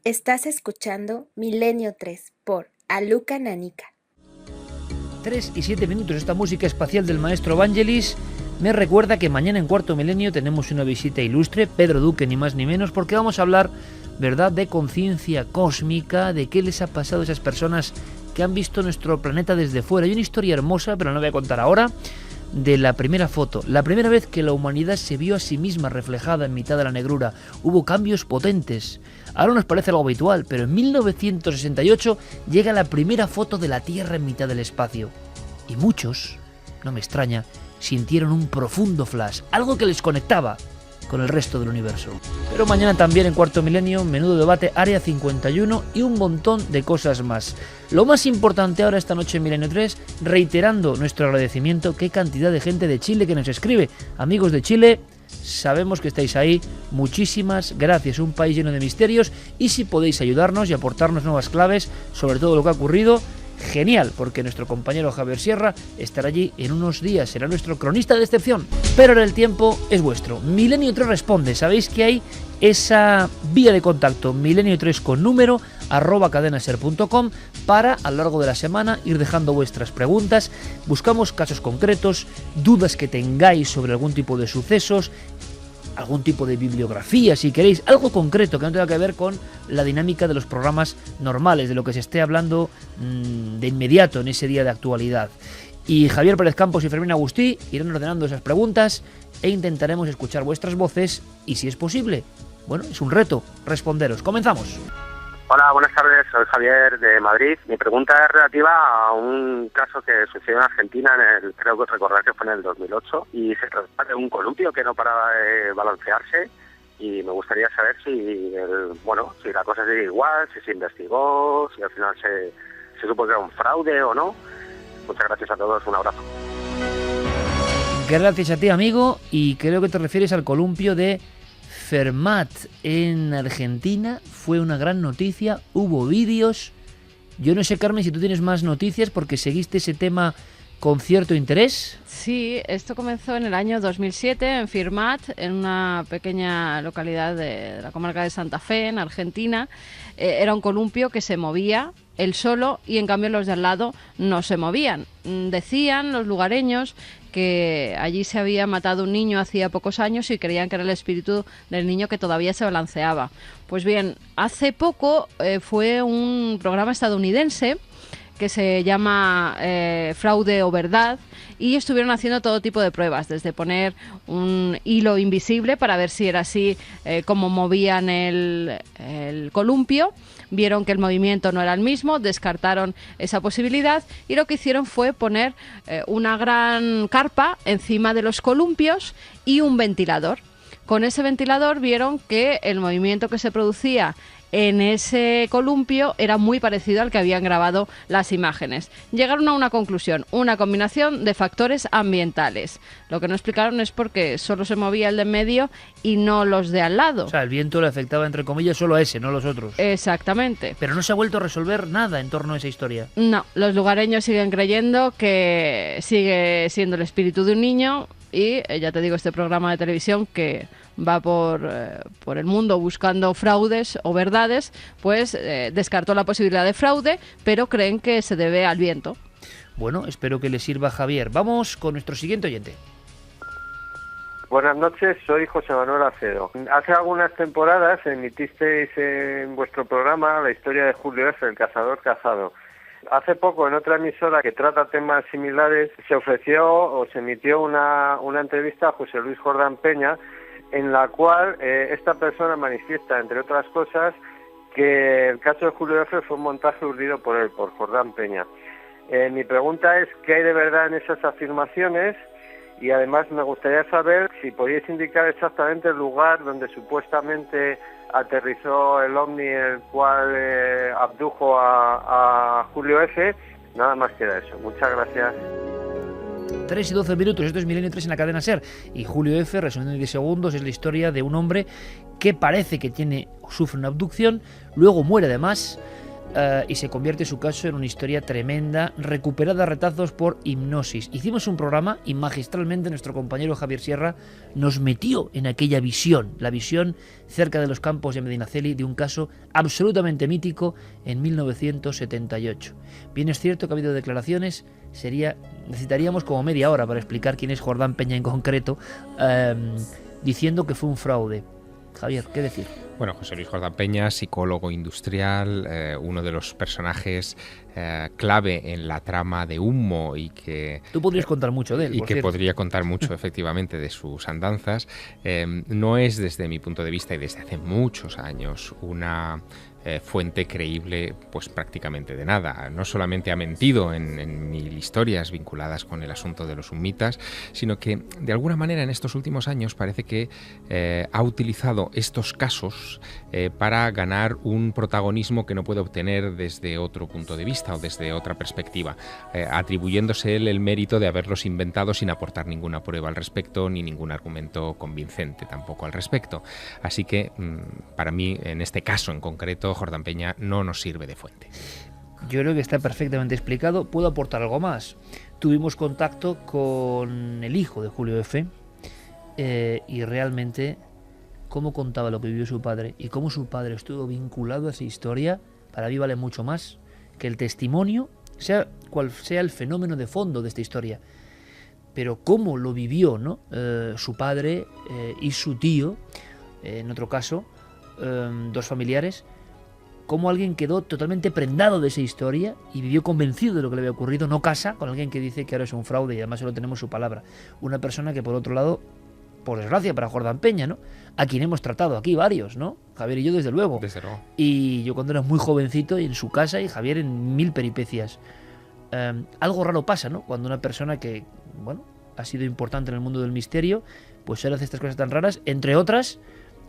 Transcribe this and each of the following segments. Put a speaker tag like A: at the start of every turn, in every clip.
A: Estás escuchando Milenio 3 por Aluka Nanika.
B: 3 y 7 minutos. Esta música espacial del maestro Vangelis me recuerda que mañana en Cuarto Milenio tenemos una visita ilustre, Pedro Duque ni más ni menos, porque vamos a hablar, ¿verdad?, de conciencia cósmica, de qué les ha pasado a esas personas que han visto nuestro planeta desde fuera. Hay una historia hermosa, pero no la voy a contar ahora, de la primera foto, la primera vez que la humanidad se vio a sí misma reflejada en mitad de la negrura. Hubo cambios potentes. Ahora nos parece algo habitual, pero en 1968 llega la primera foto de la Tierra en mitad del espacio. Y muchos, no me extraña, sintieron un profundo flash, algo que les conectaba con el resto del universo. Pero mañana también en Cuarto Milenio, menudo debate, Área 51 y un montón de cosas más. Lo más importante ahora esta noche en Milenio 3, reiterando nuestro agradecimiento, qué cantidad de gente de Chile que nos escribe. Amigos de Chile, sabemos que estáis ahí, muchísimas gracias, un país lleno de misterios, y si podéis ayudarnos y aportarnos nuevas claves sobre todo lo que ha ocurrido, genial, porque nuestro compañero Javier Sierra estará allí en unos días, será nuestro cronista de excepción, pero ahora el tiempo es vuestro. Milenio 3 responde, sabéis que hay esa vía de contacto, milenio 3 con número @cadenaser.com, para a lo largo de la semana ir dejando vuestras preguntas. Buscamos casos concretos, dudas que tengáis sobre algún tipo de sucesos, algún tipo de bibliografía, si queréis, algo concreto que no tenga que ver con la dinámica de los programas normales, de lo que se esté hablando de inmediato en ese día de actualidad. Y Javier Pérez Campos y Fermín Agustí irán ordenando esas preguntas e intentaremos escuchar vuestras voces y, si es posible, bueno, es un reto, responderos. Comenzamos.
C: Hola, buenas tardes, soy Javier de Madrid. Mi pregunta es relativa a un caso que sucedió en Argentina, creo que recordar que fue en el 2008, y se trata de un columpio que no paraba de balancearse, y me gustaría saber si la cosa sigue igual, si se investigó, si al final se supo que era un fraude o no. Muchas gracias a todos, un abrazo.
B: Gracias a ti, amigo, y creo que te refieres al columpio de Fermat en Argentina. Fue una gran noticia, hubo vídeos. Yo no sé, Carmen, si tú tienes más noticias porque seguiste ese tema con cierto interés.
D: Sí, esto comenzó en el año 2007 en Fermat, en una pequeña localidad de la comarca de Santa Fe, en Argentina. Era un columpio que se movía él solo y en cambio los de al lado no se movían. Decían los lugareños que allí se había matado un niño hacía pocos años y creían que era el espíritu del niño que todavía se balanceaba. Pues bien, hace poco fue un programa estadounidense que se llama Fraude o Verdad, y estuvieron haciendo todo tipo de pruebas, desde poner un hilo invisible para ver si era así como movían el columpio. Vieron que el movimiento no era el mismo, descartaron esa posibilidad y lo que hicieron fue poner una gran carpa encima de los columpios y un ventilador. Con ese ventilador vieron que el movimiento que se producía en ese columpio era muy parecido al que habían grabado las imágenes. Llegaron a una conclusión, una combinación de factores ambientales. Lo que no explicaron es por qué solo se movía el de en medio y no los de al lado.
B: O sea, el viento le afectaba, entre comillas, solo a ese, no a los otros.
D: Exactamente.
B: Pero no se ha vuelto a resolver nada en torno a esa historia.
D: No, los lugareños siguen creyendo que sigue siendo el espíritu de un niño y, ya te digo, este programa de televisión que va por el mundo buscando fraudes o verdades, pues descartó la posibilidad de fraude, pero creen que se debe al viento.
B: Bueno, espero que le sirva a Javier. Vamos con nuestro siguiente oyente.
E: Buenas noches, soy José Manuel Acedo. Hace algunas temporadas emitisteis en vuestro programa la historia de Julio F., el cazador cazado. Hace poco, en otra emisora que trata temas similares, se ofreció o se emitió una entrevista a José Luis Jordán Peña, en la cual esta persona manifiesta, entre otras cosas, que el caso de Julio F. fue un montaje urdido por él, por Jordán Peña. Mi pregunta es, ¿qué hay de verdad en esas afirmaciones? Y además me gustaría saber si podíais indicar exactamente el lugar donde supuestamente aterrizó el ovni el cual abdujo a Julio F. Nada más queda eso. Muchas gracias.
B: 3 y 12 minutos, esto es Milenio 3 en la cadena SER. Y Julio F., resumiendo en 10 segundos, es la historia de un hombre que parece que sufre una abducción, luego muere además, y se convierte su caso en una historia tremenda, recuperada a retazos por hipnosis. Hicimos un programa y magistralmente nuestro compañero Javier Sierra nos metió en aquella visión, la visión cerca de los campos de Medinaceli de un caso absolutamente mítico en 1978. Bien es cierto que ha habido declaraciones, necesitaríamos como media hora para explicar quién es Jordán Peña en concreto, diciendo que fue un fraude. Javier, ¿qué decir?
F: Bueno, José Luis Jordán Peña, psicólogo industrial, uno de los personajes clave en la trama de Humo y que...
B: Tú podrías contar mucho de él,
F: y
B: por
F: que
B: cierto.
F: podría contar mucho, efectivamente, de sus andanzas. No es, desde mi punto de vista y desde hace muchos años, una fuente creíble, pues prácticamente de nada. No solamente ha mentido en mil historias vinculadas con el asunto de los humitas, sino que de alguna manera en estos últimos años parece que ha utilizado estos casos para ganar un protagonismo que no puede obtener desde otro punto de vista o desde otra perspectiva, atribuyéndose él el mérito de haberlos inventado sin aportar ninguna prueba al respecto ni ningún argumento convincente tampoco al respecto. Así que para mí, en este caso en concreto, Jordán Peña no nos sirve de fuente.
B: Yo creo que está perfectamente explicado. ¿Puedo aportar algo más? Tuvimos contacto con el hijo de Julio F. Y realmente cómo contaba lo que vivió su padre y cómo su padre estuvo vinculado a esa historia, para mí vale mucho más que el testimonio, sea cual sea el fenómeno de fondo de esta historia. Pero cómo lo vivió, ¿no? Su padre y su tío, en otro caso, dos familiares, cómo alguien quedó totalmente prendado de esa historia y vivió convencido de lo que le había ocurrido, no casa con alguien que dice que ahora es un fraude y además solo tenemos su palabra. Una persona que, por otro lado, por desgracia para Jordán Peña, ¿no?, a quien hemos tratado aquí varios, ¿no? Javier y yo, desde luego.
F: Desde luego.
B: Y yo cuando era muy jovencito y en su casa, y Javier en mil peripecias. Algo raro pasa, ¿no?, cuando una persona que, bueno, ha sido importante en el mundo del misterio, pues él hace estas cosas tan raras, entre otras.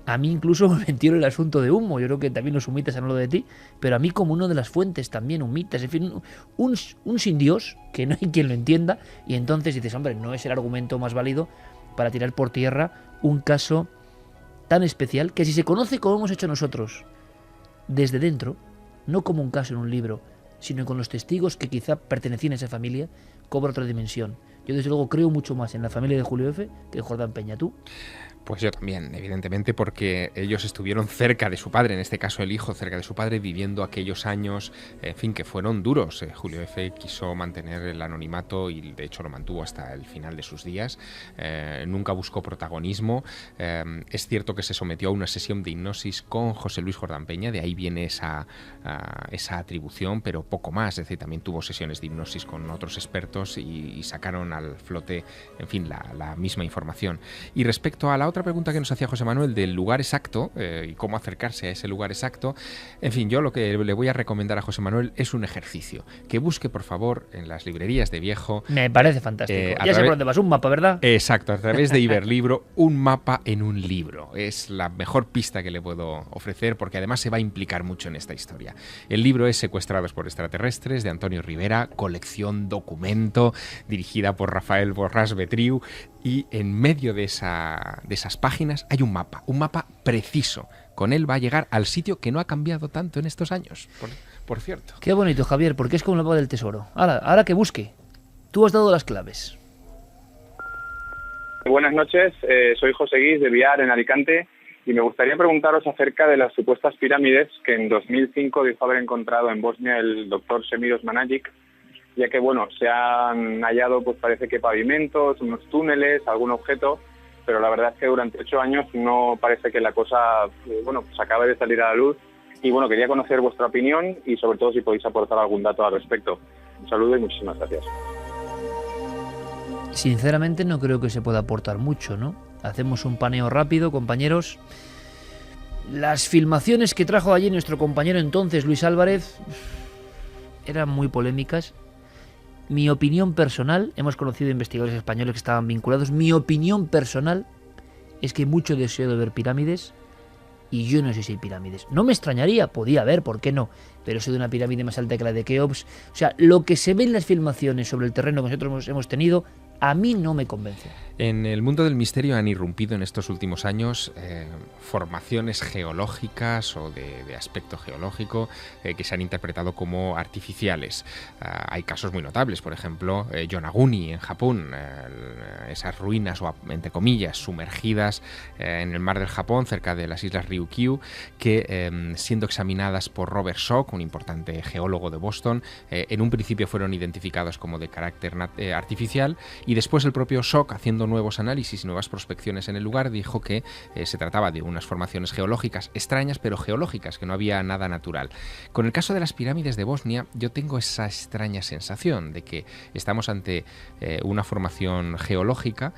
B: A mí incluso me metieron el asunto de Humo. Yo creo que también los humitas han hablado de ti, pero a mí como una de las fuentes también humitas. En fin, un sin Dios, que no hay quien lo entienda, y entonces dices, hombre, no es el argumento más válido para tirar por tierra un caso tan especial que, si se conoce como hemos hecho nosotros, desde dentro, no como un caso en un libro, sino con los testigos que quizá pertenecían a esa familia, cobra otra dimensión. Yo desde luego creo mucho más en la familia de Julio F. que en Jordán Peña. ¿Tú?
F: Pues yo también, evidentemente, porque ellos estuvieron cerca de su padre, en este caso el hijo cerca de su padre, viviendo aquellos años, en fin, que fueron duros. Julio F. quiso mantener el anonimato y de hecho lo mantuvo hasta el final de sus días. Nunca buscó protagonismo. Es cierto que se sometió a una sesión de hipnosis con José Luis Jordán Peña, de ahí viene esa atribución, pero poco más. Es decir, también tuvo sesiones de hipnosis con otros expertos y sacaron al flote, en fin, la misma información. Y respecto a la otra pregunta que nos hacía José Manuel del lugar exacto y cómo acercarse a ese lugar exacto, en fin, yo lo que le voy a recomendar a José Manuel es un ejercicio, que busque por favor en las librerías de viejo.
B: Me parece fantástico. Ya sé por dónde vas, un mapa, ¿verdad?
F: Exacto, a través de Iberlibro, un mapa en un libro. Es la mejor pista que le puedo ofrecer, porque además se va a implicar mucho en esta historia. El libro es Secuestrados por extraterrestres, de Antonio Rivera, colección documento, dirigida por Rafael Borràs Betriu, y en medio de esas páginas hay un mapa preciso. Con él va a llegar al sitio que no ha cambiado tanto en estos años, por cierto.
B: Qué bonito, Javier, porque es como el mapa del tesoro. Ahora que busque. Tú has dado las claves.
G: Buenas noches, soy José Guis de Biar, en Alicante, y me gustaría preguntaros acerca de las supuestas pirámides que en 2005 dijo haber encontrado en Bosnia el doctor Semiros Managic, ya que, bueno, se han hallado, pues parece que pavimentos, unos túneles, algún objeto, pero la verdad es que durante 8 años no parece que la cosa, pues acabe de salir a la luz. Y bueno, quería conocer vuestra opinión y sobre todo si podéis aportar algún dato al respecto. Un saludo y muchísimas gracias.
B: Sinceramente no creo que se pueda aportar mucho, ¿no? Hacemos un paneo rápido, compañeros. Las filmaciones que trajo allí nuestro compañero entonces, Luis Álvarez, eran muy polémicas. Mi opinión personal, hemos conocido investigadores españoles que estaban vinculados, mi opinión personal es que hay mucho deseo de ver pirámides y yo no sé si hay pirámides. No me extrañaría, podía haber, ¿por qué no? Pero eso de una pirámide más alta que la de Keops, o sea, lo que se ve en las filmaciones sobre el terreno que nosotros hemos tenido, a mí no me convence.
F: En el mundo del misterio han irrumpido en estos últimos años formaciones geológicas o de aspecto geológico que se han interpretado como artificiales. Hay casos muy notables, por ejemplo, Yonaguni en Japón, esas ruinas, o entre comillas, sumergidas en el mar del Japón, cerca de las islas Ryukyu, que siendo examinadas por Robert Schoch, un importante geólogo de Boston, en un principio fueron identificados como de carácter artificial, y después el propio Schoch, haciendo nuevos análisis y nuevas prospecciones en el lugar, dijo que se trataba de unas formaciones geológicas extrañas, pero geológicas, que no había nada natural. Con el caso de las pirámides de Bosnia, yo tengo esa extraña sensación de que estamos ante una formación geológica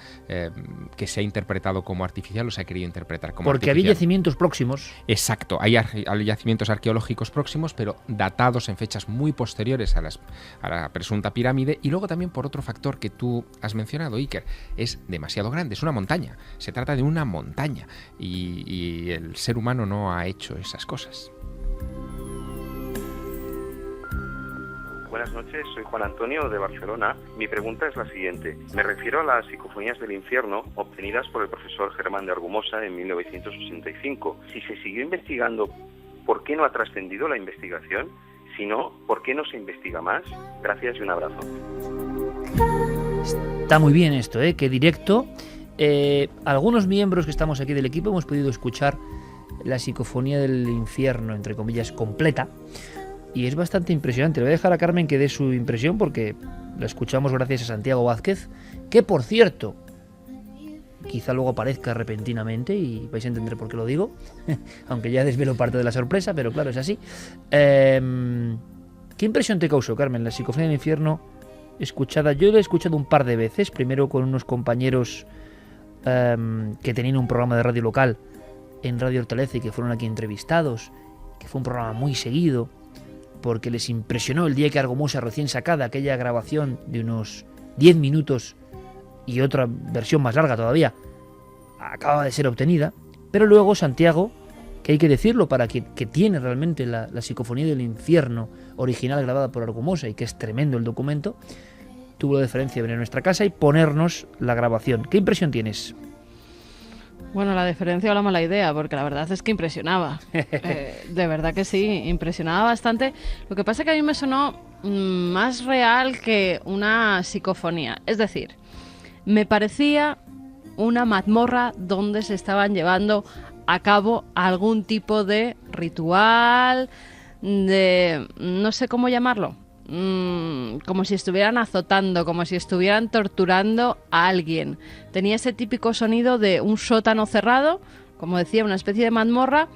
F: que se ha interpretado como artificial, o se ha querido interpretar como
B: porque
F: artificial.
B: había yacimientos próximos.
F: Exacto, hay yacimientos arqueológicos próximos, pero datados en fechas muy posteriores a la presunta pirámide, y luego también por otro factor que tú has mencionado, Iker: es demasiado grande, es una montaña, se trata de una montaña, y el ser humano no ha hecho esas cosas.
C: Buenas noches, soy Juan Antonio de Barcelona. Mi pregunta es la siguiente. Me refiero a las psicofonías del infierno obtenidas por el profesor Germán de Argumosa en 1965. Si se siguió investigando, ¿por qué no ha trascendido la investigación? Si no, ¿por qué no se investiga más? Gracias y un abrazo.
B: Está muy bien esto, qué directo. Algunos miembros que estamos aquí del equipo hemos podido escuchar la psicofonía del infierno, entre comillas, completa, y es bastante impresionante. Le voy a dejar a Carmen que dé su impresión, porque la escuchamos gracias a Santiago Vázquez, que, por cierto, quizá luego aparezca repentinamente y vais a entender por qué lo digo, aunque ya desvelo parte de la sorpresa, pero claro, es así. ¿Qué impresión te causó, Carmen, la psicofonía del infierno escuchada? Yo la he escuchado un par de veces, primero con unos compañeros que tenían un programa de radio local en Radio Hortaleza y que fueron aquí entrevistados, que fue un programa muy seguido, porque les impresionó el día que Argumosa, recién sacada, aquella grabación de unos 10 minutos y otra versión más larga todavía, acaba de ser obtenida. Pero luego Santiago, que hay que decirlo, para que tiene realmente la psicofonía del infierno original grabada por Argumosa, y que es tremendo el documento, tuvo la deferencia de venir a nuestra casa y ponernos la grabación. ¿Qué impresión tienes?
D: Bueno, la deferencia o la mala idea, porque la verdad es que impresionaba. De verdad que sí, impresionaba bastante. Lo que pasa es que a mí me sonó más real que una psicofonía. Es decir, me parecía una mazmorra donde se estaban llevando a cabo algún tipo de ritual, de no sé cómo llamarlo, como si estuvieran azotando, como si estuvieran torturando a alguien. Tenía ese típico sonido de un sótano cerrado, como decía, una especie de mazmorra,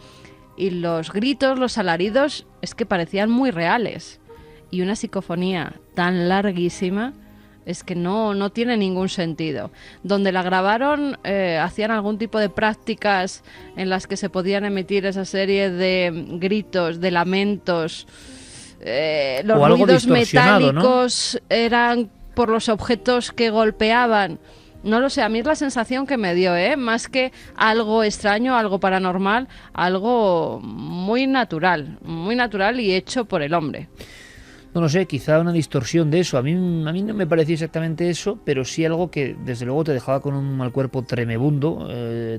D: y los gritos, los alaridos, es que parecían muy reales. Y una psicofonía tan larguísima es que no tiene ningún sentido. Donde la grabaron hacían algún tipo de prácticas en las que se podían emitir esa serie de gritos, de lamentos. Los ruidos metálicos, ¿no? Eran por los objetos que golpeaban. No lo sé, a mí es la sensación que me dio, más que algo extraño, algo paranormal, algo muy natural y hecho por el hombre.
B: No lo sé, quizá una distorsión de eso. A mí no me parecía exactamente eso, pero sí algo que desde luego te dejaba con un mal cuerpo tremebundo,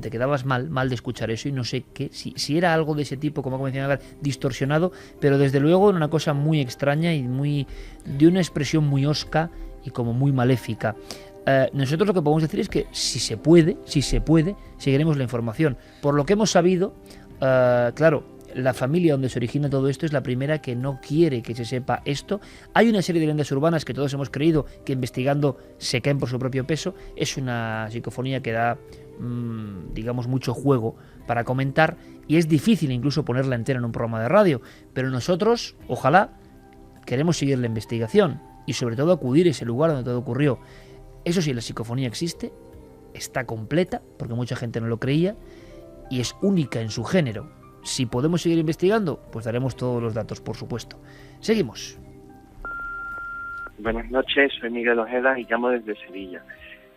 B: te quedabas mal de escuchar eso, y no sé qué, si era algo de ese tipo, como mencionaba, distorsionado, pero desde luego era una cosa muy extraña y de una expresión muy hosca y como muy maléfica. Nosotros lo que podemos decir es que si se puede, seguiremos la información. Por lo que hemos sabido, claro, la familia donde se origina todo esto es la primera que no quiere que se sepa esto. Hay una serie de leyendas urbanas que todos hemos creído que investigando se caen por su propio peso. Es una psicofonía que da, digamos, mucho juego para comentar, y es difícil incluso ponerla entera en un programa de radio. Pero nosotros, ojalá, queremos seguir la investigación y sobre todo acudir a ese lugar donde todo ocurrió. Eso sí, la psicofonía existe, está completa, porque mucha gente no lo creía, y es única en su género. Si podemos seguir investigando, pues daremos todos los datos, por supuesto. Seguimos.
H: Buenas noches, soy Miguel Ojeda y llamo desde Sevilla.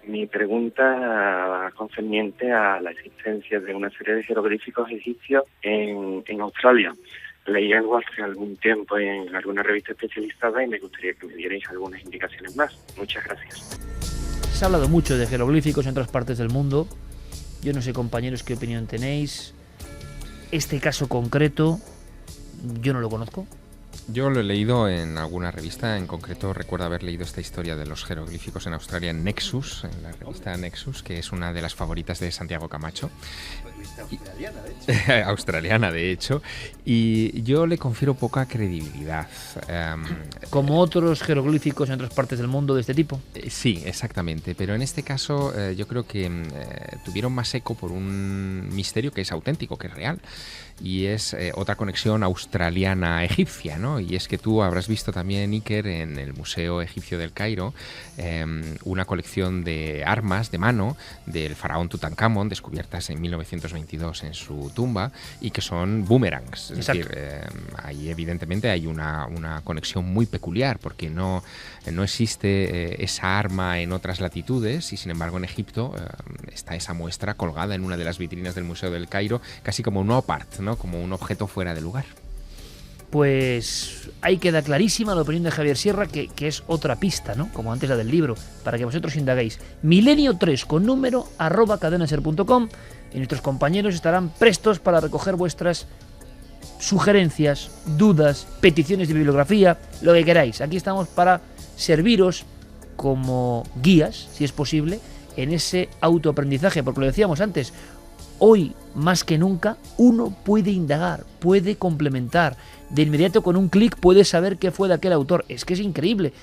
H: Mi pregunta concerniente a la existencia de una serie de jeroglíficos egipcios en Australia. Leí algo hace algún tiempo en alguna revista especializada y me gustaría que me dierais algunas indicaciones más. Muchas gracias.
B: Se ha hablado mucho de jeroglíficos en otras partes del mundo. Yo no sé, compañeros, qué opinión tenéis. Este caso concreto, yo no lo conozco.
F: Yo lo he leído en alguna revista, en concreto recuerdo haber leído esta historia de los jeroglíficos en Australia en Nexus, en la revista Nexus, que es una de las favoritas de Santiago Camacho. Australiana, de hecho. Australiana, de hecho. Y yo le confiero poca credibilidad.
B: Como otros jeroglíficos en otras partes del mundo de este tipo.
F: Sí, exactamente. Pero en este caso yo creo que tuvieron más eco por un misterio que es auténtico, que es real. Y es otra conexión australiana-egipcia, ¿no? Y es que tú habrás visto también, Iker, en el Museo Egipcio del Cairo, una colección de armas de mano del faraón Tutankamón, descubiertas en 1922 en su tumba, y que son boomerangs. Es decir, ahí evidentemente hay una conexión muy peculiar, porque no existe esa arma en otras latitudes, y sin embargo en Egipto está esa muestra colgada en una de las vitrinas del Museo del Cairo, casi como un op-art, ¿no? Como un objeto fuera de lugar.
B: Pues ahí queda clarísima la opinión de Javier Sierra, que es otra pista, ¿no? Como antes la del libro, para que vosotros indaguéis. Milenio3 con número @cadenaser.com, y nuestros compañeros estarán prestos para recoger vuestras sugerencias, dudas, peticiones de bibliografía, lo que queráis. Aquí estamos para serviros como guías, si es posible, en ese autoaprendizaje, porque lo decíamos antes, hoy más que nunca uno puede indagar, puede complementar, de inmediato con un clic puede saber qué fue de aquel autor. Es que es increíble,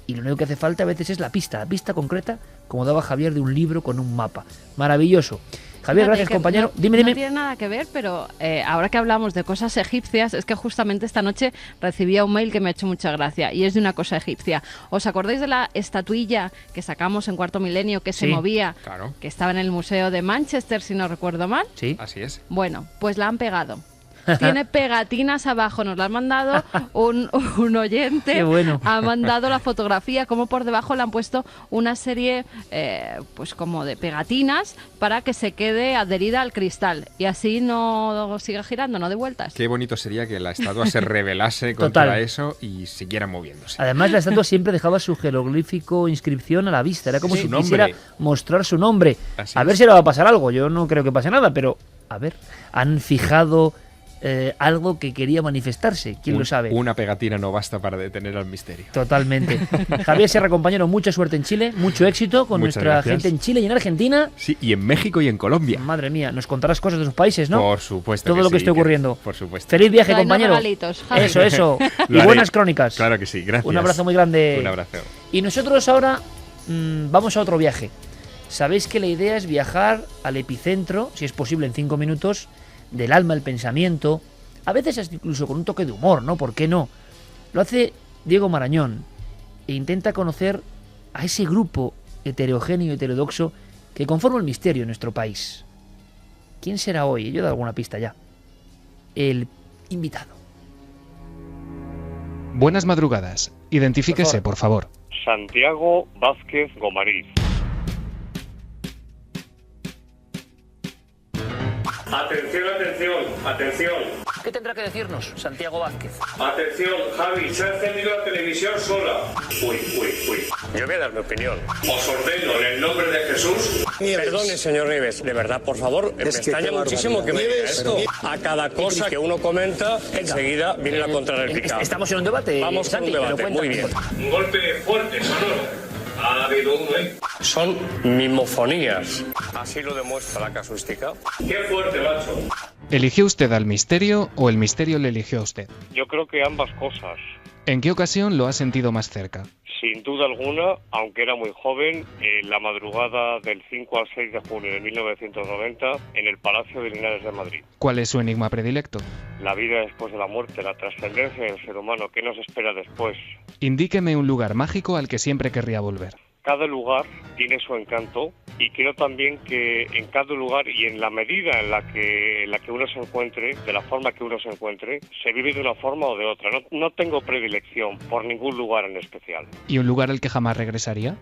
B: y lo único que hace falta a veces es la pista concreta, como daba Javier de un libro con un mapa. Maravilloso. Javier, gracias, compañero. Dime.
D: No tiene nada que ver, pero ahora que hablamos de cosas egipcias, es que justamente esta noche recibía un mail que me ha hecho mucha gracia, y es de una cosa egipcia. ¿Os acordáis de la estatuilla que sacamos en Cuarto Milenio que se movía?
F: Claro.
D: Que estaba en el Museo de Manchester, si no recuerdo mal.
B: Sí.
F: Así es.
D: Bueno, pues la han pegado. Tiene pegatinas abajo, nos la han mandado un oyente.
B: Qué bueno.
D: Ha mandado la fotografía, como por debajo le han puesto una serie pues como de pegatinas para que se quede adherida al cristal y así no siga girando, no de vueltas.
F: Qué bonito sería que la estatua se rebelase contra eso y siguiera moviéndose.
B: Además, la estatua siempre dejaba su jeroglífico inscripción a la vista, era como si quisiera mostrar su nombre.
F: Así
B: a ver
F: es.
B: si le va a pasar algo, yo no creo que pase nada, pero a ver, han fijado algo que quería manifestarse, quién lo sabe.
F: Una pegatina no basta para detener al misterio.
B: Totalmente. Javier Sierra, compañero, mucha suerte en Chile, mucho éxito con
F: Muchas
B: nuestra
F: gracias.
B: gente en Chile y en Argentina.
F: Sí, y en México y en Colombia.
B: Madre mía, nos contarás cosas de sus países, ¿no?
F: Por supuesto.
B: Todo
F: que
B: lo que
F: sí,
B: esté ocurriendo.
F: Por supuesto.
B: Feliz viaje,
D: Tráenos
B: compañero.
D: regalitos, Javi.
B: Eso. Y
F: Lo haré.
B: buenas crónicas.
F: Claro que sí, gracias.
B: Un abrazo muy grande.
F: Un abrazo.
B: Y nosotros ahora vamos a otro viaje. Sabéis que la idea es viajar al epicentro, si es posible en 5 minutos, del alma, el pensamiento, a veces incluso con un toque de humor, ¿no? ¿Por qué no? Lo hace Diego Marañón e intenta conocer a ese grupo heterogéneo y heterodoxo que conforma el misterio en nuestro país. ¿Quién será hoy? Yo he dado alguna pista ya. El invitado.
I: Buenas madrugadas. Identifíquese, por favor.
J: Santiago Vázquez Gomariz. Atención.
B: ¿Qué tendrá que decirnos Santiago Vázquez?
J: Atención, Javi, se ha encendido la televisión sola. Uy. Yo voy a dar mi opinión. Os ordeno en el nombre de Jesús. Perdone, señor Nieves, de verdad, por favor, me extraña muchísimo que me diga esto. A cada cosa que uno comenta, enseguida viene la contrarréplica.
B: Estamos en un debate.
J: Vamos con un
B: Santi,
J: debate,
B: pero
J: muy bien.
B: cuéntame.
J: Un golpe fuerte, sonoro. Ha habido uno, ¿eh? Son mimofonías. Así lo demuestra la casuística. Qué fuerte, macho.
I: ¿Eligió usted al misterio o el misterio le eligió a usted?
J: Yo creo que ambas cosas.
I: ¿En qué ocasión lo ha sentido más cerca?
J: Sin duda alguna, aunque era muy joven, en la madrugada del 5 al 6 de junio de 1990, en el Palacio de Linares de Madrid.
I: ¿Cuál es su enigma predilecto?
J: La vida después de la muerte, la trascendencia del ser humano, ¿qué nos espera después?
I: Indíqueme un lugar mágico al que siempre querría volver.
J: Cada lugar tiene su encanto y creo también que en cada lugar y en la medida en la que uno se encuentre, de la forma que uno se encuentre, se vive de una forma o de otra. No tengo predilección por ningún lugar en especial.
I: ¿Y un lugar al que jamás regresaría?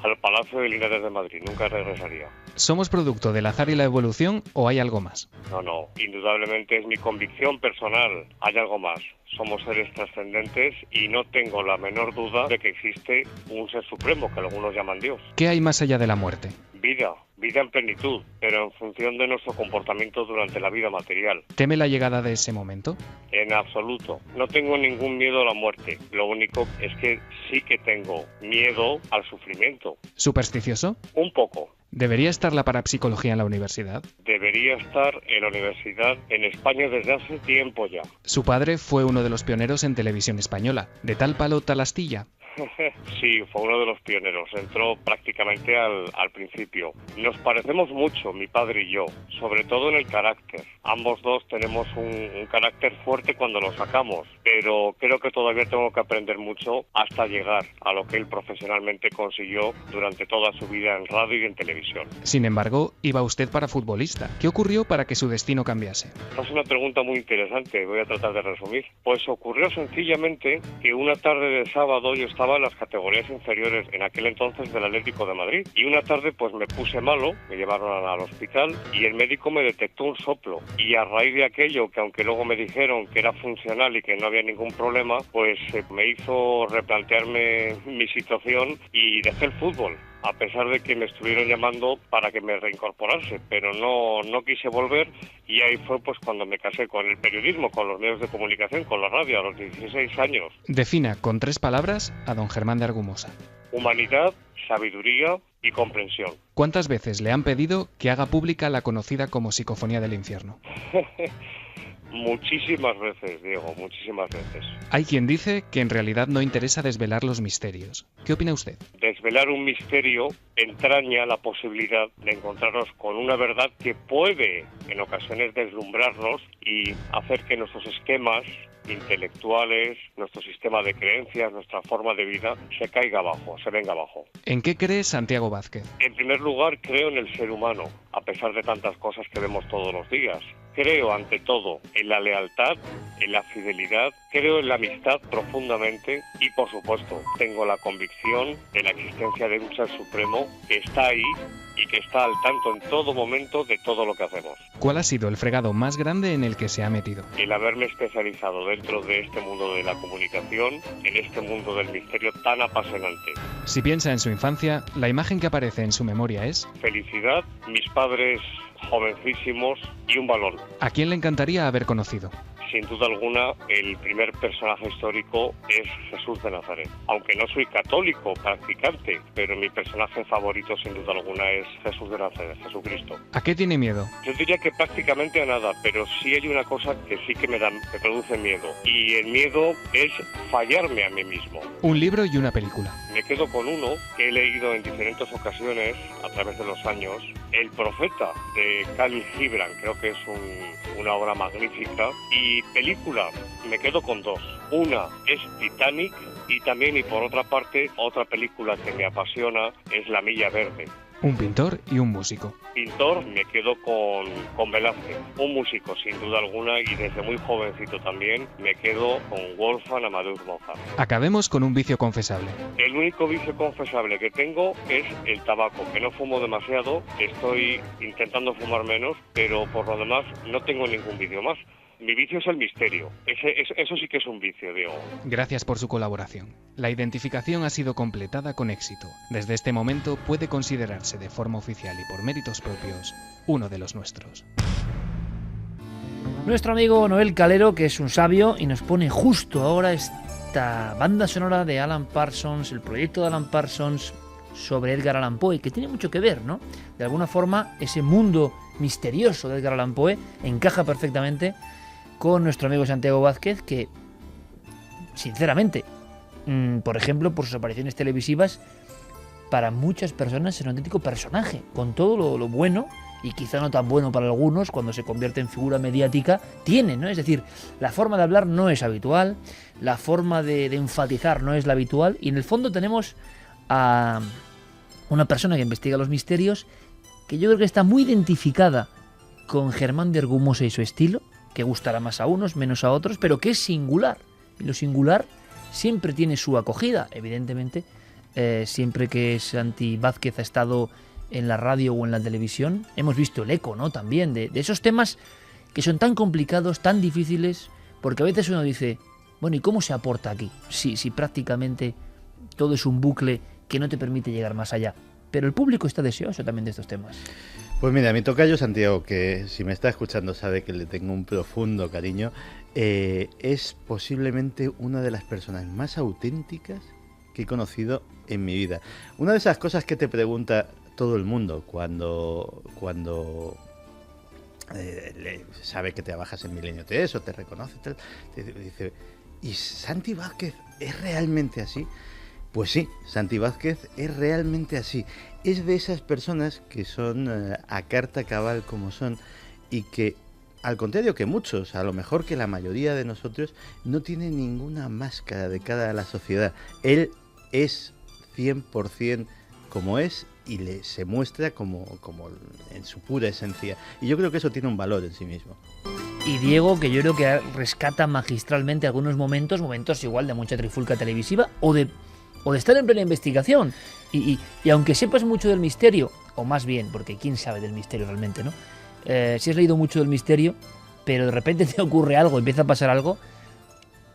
J: Al Palacio de Linares de Madrid, nunca regresaría.
I: ¿Somos producto del azar y la evolución o hay algo más?
J: No, indudablemente es mi convicción personal. Hay algo más. somos seres trascendentes y no tengo la menor duda de que existe un ser supremo, que algunos llaman Dios.
I: ¿Qué hay más allá de la muerte?
J: Vida en plenitud, pero en función de nuestro comportamiento durante la vida material.
I: ¿Teme la llegada de ese momento?
J: En absoluto. No tengo ningún miedo a la muerte. Lo único es que sí que tengo miedo al sufrimiento.
I: ¿Supersticioso?
J: Un poco.
I: ¿Debería estar la parapsicología en la universidad?
J: Debería estar en la universidad en España desde hace tiempo ya.
I: Su padre fue uno de los pioneros en televisión española. ¿De tal palo tal astilla?
J: Sí, fue uno de los pioneros. Entró prácticamente al principio. Nos parecemos mucho, mi padre y yo, sobre todo en el carácter. Ambos dos tenemos un carácter fuerte cuando lo sacamos, pero creo que todavía tengo que aprender mucho hasta llegar a lo que él profesionalmente consiguió durante toda su vida en radio y en televisión.
I: Sin embargo, iba usted para futbolista. ¿Qué ocurrió para que su destino cambiase?
J: Es una pregunta muy interesante, voy a tratar de resumir. Pues ocurrió sencillamente que una tarde de sábado yo estaba en las categorías inferiores en aquel entonces del Atlético de Madrid y una tarde pues me puse malo, me llevaron al hospital y el médico me detectó un soplo y a raíz de aquello, que aunque luego me dijeron que era funcional y que no había ningún problema, pues me hizo replantearme mi situación y dejé el fútbol, a pesar de que me estuvieron llamando para que me reincorporase, pero no quise volver y ahí fue pues cuando me casé con el periodismo, con los medios de comunicación, con la radio a los 16 años.
I: Defina con 3 palabras a don Germán de Argumosa.
J: Humanidad, sabiduría y comprensión.
I: ¿Cuántas veces le han pedido que haga pública la conocida como Psicofonía del Infierno?
J: Muchísimas veces, Diego, muchísimas veces.
I: Hay quien dice que en realidad no interesa desvelar los misterios. ¿Qué opina usted?
J: Desvelar un misterio entraña la posibilidad de encontrarnos con una verdad que puede, en ocasiones, deslumbrarnos y hacer que nuestros esquemas intelectuales, nuestro sistema de creencias, nuestra forma de vida, se caiga abajo, se venga abajo.
I: ¿En qué cree Santiago Vázquez?
J: En primer lugar, creo en el ser humano, a pesar de tantas cosas que vemos todos los días. Creo, ante todo, en la lealtad, en la fidelidad, creo en la amistad profundamente y, por supuesto, tengo la convicción de la existencia de un ser supremo que está ahí y que está al tanto en todo momento de todo lo que hacemos.
I: ¿Cuál ha sido el fregado más grande en el que se ha metido?
J: El haberme especializado dentro de este mundo de la comunicación, en este mundo del misterio tan apasionante.
I: Si piensa en su infancia, la imagen que aparece en su memoria es...
J: Felicidad, mis padres jovencísimos y un balón.
I: ¿A quién le encantaría haber conocido?
J: Sin duda alguna, el primer personaje histórico es Jesús de Nazaret. Aunque no soy católico practicante, pero mi personaje favorito sin duda alguna es Jesús de Nazaret, Jesucristo.
I: ¿A qué tiene miedo?
J: Yo diría que prácticamente a nada, pero sí hay una cosa que sí que me produce miedo. Y el miedo es fallarme a mí mismo.
I: Un libro y una película.
J: Me quedo con uno que he leído en diferentes ocasiones a través de los años, El Profeta, de Khalil Gibran. Creo que es una obra magnífica. Y película, me quedo con 2. Una es Titanic y también, y por otra parte, otra película que me apasiona es La Milla Verde.
I: Un pintor y un músico.
J: Pintor, me quedo con Velázquez. Un músico, sin duda alguna, y desde muy jovencito también, me quedo con Wolfgang Amadeus Mozart.
I: Acabemos con un vicio confesable.
J: El único vicio confesable que tengo es el tabaco, que no fumo demasiado, estoy intentando fumar menos, pero por lo demás no tengo ningún vicio más. Mi vicio es el misterio. Eso sí que es un vicio, Diego.
I: Gracias por su colaboración. La identificación ha sido completada con éxito. Desde este momento puede considerarse de forma oficial y por méritos propios uno de los nuestros.
B: Nuestro amigo Noel Calero, que es un sabio, y nos pone justo ahora esta banda sonora de Alan Parsons, el proyecto de Alan Parsons sobre Edgar Allan Poe, que tiene mucho que ver, ¿no? De alguna forma, ese mundo misterioso de Edgar Allan Poe encaja perfectamente con nuestro amigo Santiago Vázquez, que, sinceramente, por ejemplo, por sus apariciones televisivas, para muchas personas es un auténtico personaje, con todo lo bueno, y quizá no tan bueno para algunos, cuando se convierte en figura mediática, tiene, ¿no? Es decir, la forma de hablar no es habitual, la forma de enfatizar no es la habitual, y en el fondo tenemos a una persona que investiga los misterios, que yo creo que está muy identificada con Germán de Argumosa y su estilo, que gustará más a unos, menos a otros, pero que es singular. Y lo singular siempre tiene su acogida. Evidentemente, siempre que Santi Vázquez ha estado en la radio o en la televisión, hemos visto el eco, ¿no? También de esos temas que son tan complicados, tan difíciles, porque a veces uno dice, Bueno, ¿y cómo se aporta aquí? Si prácticamente todo es un bucle que no te permite llegar más allá. Pero el público está deseoso también de estos temas.
K: Pues mira, mi tocayo Santiago, que si me está escuchando sabe que le tengo un profundo cariño, es posiblemente una de las personas más auténticas que he conocido en mi vida. Una de esas cosas que te pregunta todo el mundo cuando sabe que trabajas en Milenio 3 o te reconoce, te dice, ¿y Santi Vázquez es realmente así? Pues sí, Santi Vázquez es realmente así. Es de esas personas que son a carta cabal como son y que, al contrario que muchos, a lo mejor que la mayoría de nosotros, no tiene ninguna máscara de cara a la sociedad. Él es 100% como es y se muestra como en su pura esencia. Y yo creo que eso tiene un valor en sí mismo.
B: Y Diego, que yo creo que rescata magistralmente algunos momentos igual de mucha trifulca televisiva o de estar en plena investigación. Y aunque sepas mucho del misterio, o más bien, porque quién sabe del misterio realmente, ¿no? Si has leído mucho del misterio, pero de repente te ocurre algo, empieza a pasar algo,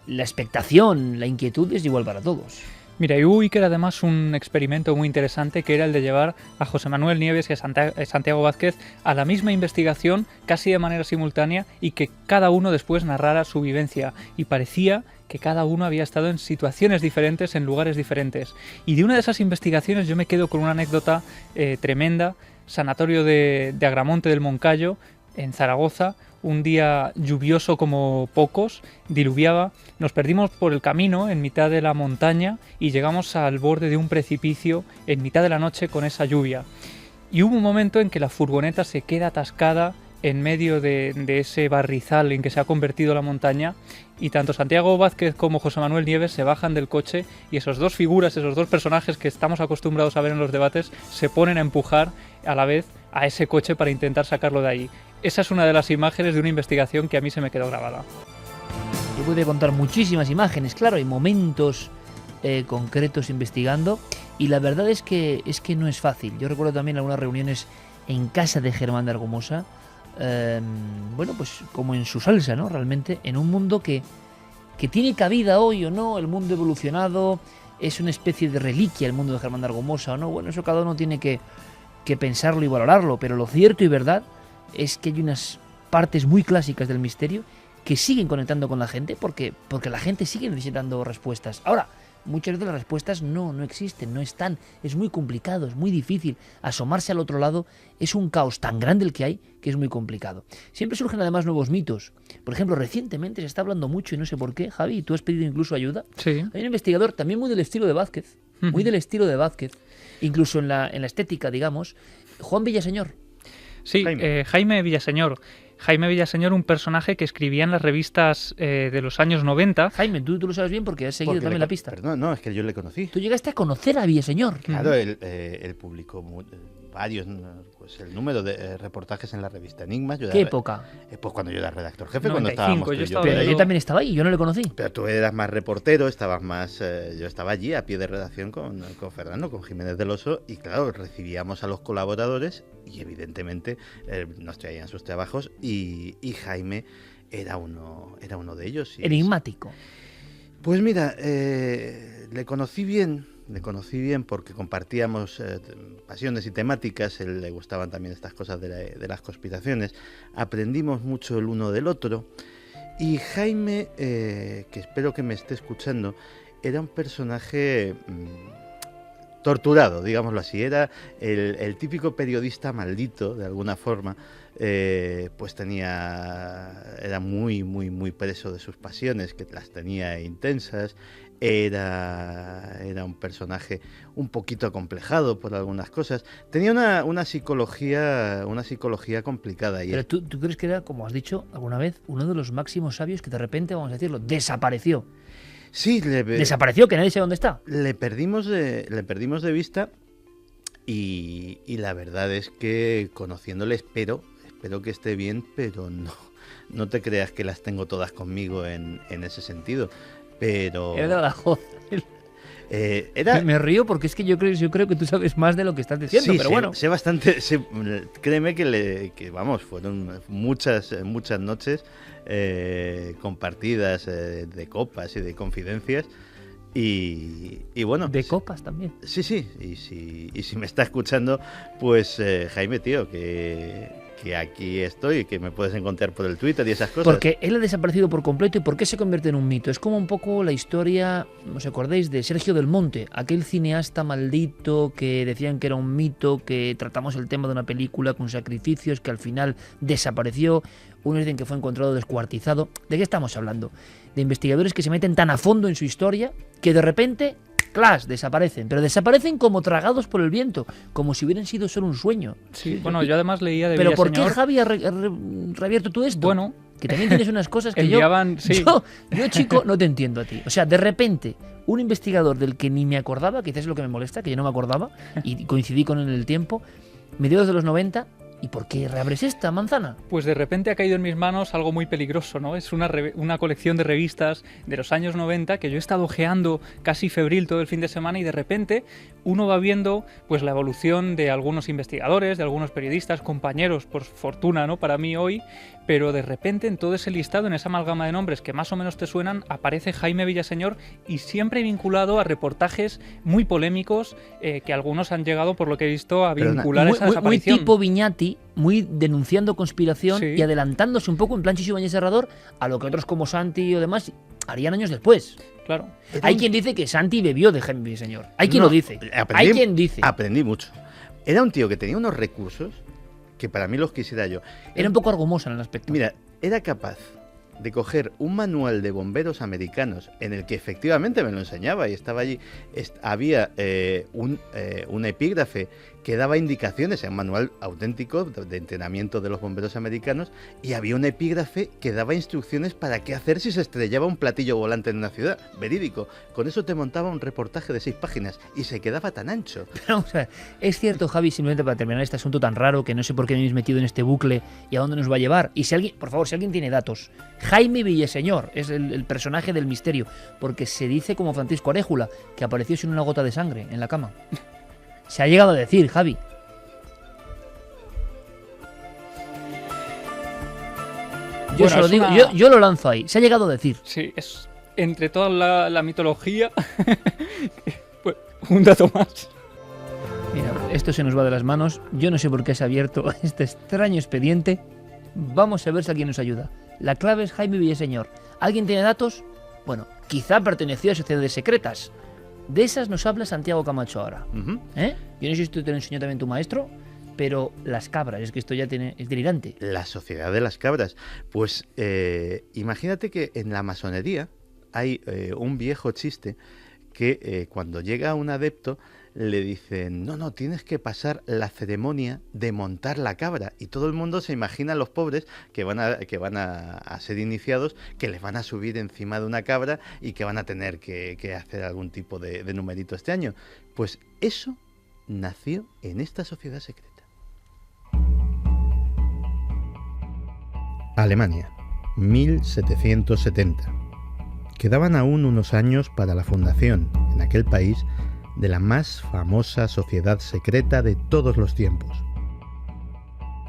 B: la expectación, la inquietud es igual para todos.
L: Mira, y hubo Iker además un experimento muy interesante que era el de llevar a José Manuel Nieves y a Santiago Vázquez a la misma investigación casi de manera simultánea y que cada uno después narrara su vivencia y parecía que cada uno había estado en situaciones diferentes, en lugares diferentes. Y de una de esas investigaciones yo me quedo con una anécdota tremenda, sanatorio de Agramonte del Moncayo, en Zaragoza, un día lluvioso como pocos, diluviaba, nos perdimos por el camino en mitad de la montaña y llegamos al borde de un precipicio en mitad de la noche con esa lluvia. Y hubo un momento en que la furgoneta se queda atascada en medio de ese barrizal en que se ha convertido la montaña y tanto Santiago Vázquez como José Manuel Nieves se bajan del coche y esas dos figuras, esos dos personajes que estamos acostumbrados a ver en los debates se ponen a empujar a la vez a ese coche para intentar sacarlo de ahí. Esa es una de las imágenes de una investigación que a mí se me quedó grabada.
B: Yo pude contar muchísimas imágenes, claro, hay momentos concretos investigando y la verdad es que no es fácil. Yo recuerdo también algunas reuniones en casa de Germán de Argumosa, bueno, pues como en su salsa, ¿no? Realmente en un mundo que tiene cabida hoy o no, el mundo evolucionado, es una especie de reliquia el mundo de Germán de Argumosa o no, bueno, eso cada uno tiene que pensarlo y valorarlo, pero lo cierto y verdad es que hay unas partes muy clásicas del misterio que siguen conectando con la gente porque la gente sigue necesitando respuestas. Ahora, muchas veces las respuestas no existen, no están, es muy complicado, es muy difícil. Asomarse al otro lado es un caos tan grande el que hay que es muy complicado. Siempre surgen además nuevos mitos. Por ejemplo, recientemente se está hablando mucho y no sé por qué, Javi, tú has pedido incluso ayuda.
L: Sí.
B: Hay un investigador también muy del estilo de Vázquez, incluso en la estética, digamos, Juan Villaseñor.
L: Sí, Jaime Villaseñor. Jaime Villaseñor, un personaje que escribía en las revistas de los años 90.
B: Jaime, tú lo sabes bien porque has seguido también la pista.
K: Perdón, no, es que yo le conocí.
B: Tú llegaste a conocer a Villaseñor.
K: Claro, él publicó varios, pues el número de reportajes en la revista Enigmas.
B: ¿Qué época?
K: Pues cuando yo era redactor jefe,
L: 95,
K: cuando estábamos
B: Pero yo también estaba ahí, yo no le conocí.
K: Pero tú eras más reportero, estabas más... yo estaba allí a pie de redacción con Fernando, con Jiménez del Oso, y claro, recibíamos a los colaboradores y evidentemente nos traían sus trabajos y Jaime era uno de ellos.
B: Enigmático.
K: Pues mira, le conocí bien porque compartíamos pasiones y temáticas, a él le gustaban también estas cosas de las conspiraciones, aprendimos mucho el uno del otro y Jaime, que espero que me esté escuchando, era un personaje torturado, digámoslo así, era el típico periodista maldito de alguna forma, pues era muy preso de sus pasiones, que las tenía intensas. Era un personaje un poquito acomplejado por algunas cosas. Tenía una psicología complicada.
B: Pero ¿tú crees que era, como has dicho alguna vez, uno de los máximos sabios que de repente, vamos a decirlo, desapareció?
K: Sí,
B: desapareció, que nadie sabe dónde está.
K: Le perdimos de vista y la verdad es que conociéndole espero que esté bien, pero no te creas que las tengo todas conmigo en ese sentido. Pero...
B: Era de Badajoz. Me río porque es que yo creo que tú sabes más de lo que estás diciendo,
K: sí,
B: pero
K: sé,
B: bueno.
K: Sé bastante, créeme que vamos, fueron muchas noches compartidas de copas y de confidencias. Y bueno,
B: de copas también.
K: Sí, y si me está escuchando, pues Jaime, tío, que aquí estoy, que me puedes encontrar por el Twitter y esas cosas.
B: Porque él ha desaparecido por completo. ¿Y por qué se convierte en un mito? Es como un poco la historia, ¿os acordáis de Sergio Del Monte? Aquel cineasta maldito que decían que era un mito, que tratamos el tema de una película con sacrificios, que al final desapareció. Unos dicen que fue encontrado descuartizado. ¿De qué estamos hablando? De investigadores que se meten tan a fondo en su historia que de repente, ¡clas!, desaparecen. Pero desaparecen como tragados por el viento, como si hubieran sido solo un sueño.
L: Sí, bueno, yo además leía de
B: ¿Pero por
L: Villaseñor...
B: qué, Javi, ha reabierto tú esto?
L: Bueno...
B: Que también tienes unas cosas que
L: enviaban, sí.
B: yo, chico, no te entiendo a ti. O sea, de repente, un investigador del que ni me acordaba, que quizás es lo que me molesta, que yo no me acordaba, y coincidí con él en el tiempo, mediados de los 90... ¿Y por qué reabres esta manzana?
L: Pues de repente ha caído en mis manos algo muy peligroso, ¿no? Es una colección de revistas de los años 90 que yo he estado ojeando casi febril todo el fin de semana y de repente uno va viendo pues la evolución de algunos investigadores, de algunos periodistas, compañeros, por fortuna, ¿no? Para mí hoy, pero de repente en todo ese listado, en esa amalgama de nombres que más o menos te suenan, aparece Jaime Villaseñor y siempre vinculado a reportajes muy polémicos que algunos han llegado, por lo que he visto, a vincular esa desaparición.
B: Muy tipo Viñati, muy denunciando conspiración, sí, y adelantándose un poco en plan Chicho Ibáñez Serrador a lo que otros como Santi o demás harían años después.
L: Claro.
B: Hay quien dice que Santi bebió de Jaime Villaseñor. Hay quien lo dice. Hay quien dice.
K: Aprendí mucho. Era un tío que tenía unos recursos que para mí los quisiera yo.
B: Era un poco argomosa en el aspecto.
K: Mira, era capaz de coger un manual de bomberos americanos en el que efectivamente me lo enseñaba y estaba allí. Había un epígrafe que daba indicaciones, en un manual auténtico de entrenamiento de los bomberos americanos, y había un epígrafe que daba instrucciones para qué hacer si se estrellaba un platillo volante en una ciudad, verídico. Con eso te montaba un reportaje de 6 páginas y se quedaba tan ancho.
B: Pero, o sea, es cierto, Javi, simplemente para terminar este asunto tan raro que no sé por qué me habéis metido en este bucle y a dónde nos va a llevar. Y si alguien, por favor, si alguien tiene datos, Jaime Villaseñor es el personaje del misterio, porque se dice como Francisco Aréjula, que apareció sin una gota de sangre en la cama. Se ha llegado a decir, Javi. Yo bueno, digo, yo lo lanzo ahí. Se ha llegado a decir.
L: Sí, es entre toda la mitología, pues, un dato más.
B: Mira, esto se nos va de las manos. Yo no sé por qué se ha abierto este extraño expediente. Vamos a ver si alguien nos ayuda. La clave es Jaime Villaseñor. ¿Alguien tiene datos? Bueno, quizá perteneció a sociedades secretas. De esas nos habla Santiago Camacho ahora. Yo no sé si esto te lo enseñó también tu maestro, pero las cabras, es que esto ya es delirante.
K: La sociedad de las cabras. Pues imagínate que en la masonería hay un viejo chiste que cuando llega un adepto le dicen, no, tienes que pasar la ceremonia de montar la cabra. Y todo el mundo se imagina a los pobres que van a ser iniciados, que les van a subir encima de una cabra y que van a tener que hacer algún tipo de numerito este año. Pues eso nació en esta sociedad secreta. Alemania, 1770. Quedaban aún unos años para la fundación, en aquel país, de la más famosa sociedad secreta de todos los tiempos,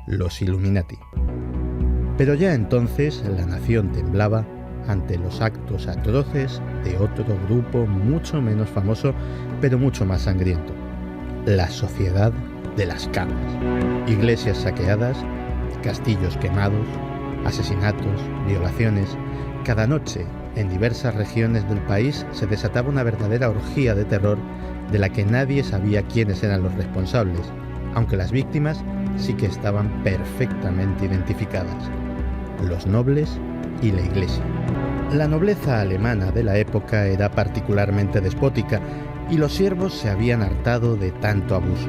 K: los Illuminati. Pero ya entonces la nación temblaba ante los actos atroces de otro grupo mucho menos famoso, pero mucho más sangriento, la Sociedad de las Cabras. Iglesias saqueadas, castillos quemados, asesinatos, violaciones. Cada noche, en diversas regiones del país, se desataba una verdadera orgía de terror de la que nadie sabía quiénes eran los responsables, aunque las víctimas sí que estaban perfectamente identificadas: los nobles y la Iglesia. La nobleza alemana de la época era particularmente despótica y los siervos se habían hartado de tanto abuso.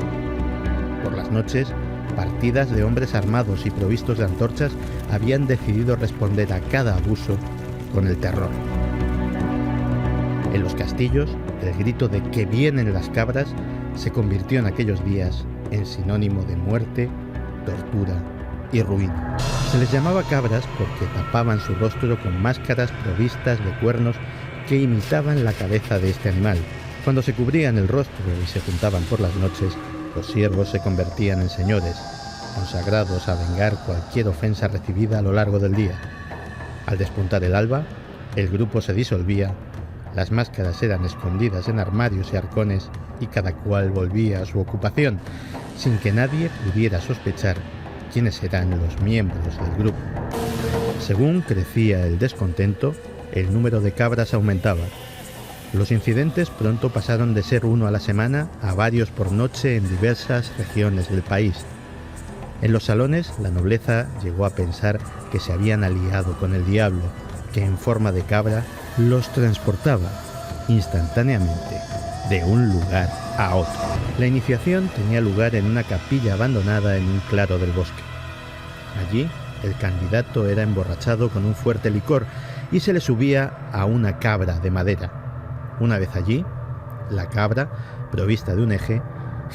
K: Por las noches, partidas de hombres armados y provistos de antorchas habían decidido responder a cada abuso con el terror. En los castillos, el grito de "que vienen las cabras" se convirtió en aquellos días en sinónimo de muerte, tortura y ruina. Se les llamaba cabras porque tapaban su rostro con máscaras provistas de cuernos que imitaban la cabeza de este animal, Cuando se cubrían el rostro y se juntaban por las noches, los siervos se convertían en señores, consagrados a vengar cualquier ofensa recibida a lo largo del día. Al despuntar el alba, el grupo se disolvía, las máscaras eran escondidas en armarios y arcones y cada cual volvía a su ocupación, sin que nadie pudiera sospechar quiénes eran los miembros del grupo. Según crecía el descontento, el número de cabras aumentaba. Los incidentes pronto pasaron de ser uno a la semana a varios por noche en diversas regiones del país. En los salones, la nobleza llegó a pensar que se habían aliado con el diablo, que en forma de cabra los transportaba instantáneamente de un lugar a otro. La iniciación tenía lugar en una capilla abandonada en un claro del bosque. Allí, el candidato era emborrachado con un fuerte licor y se le subía a una cabra de madera. Una vez allí, la cabra, provista de un eje,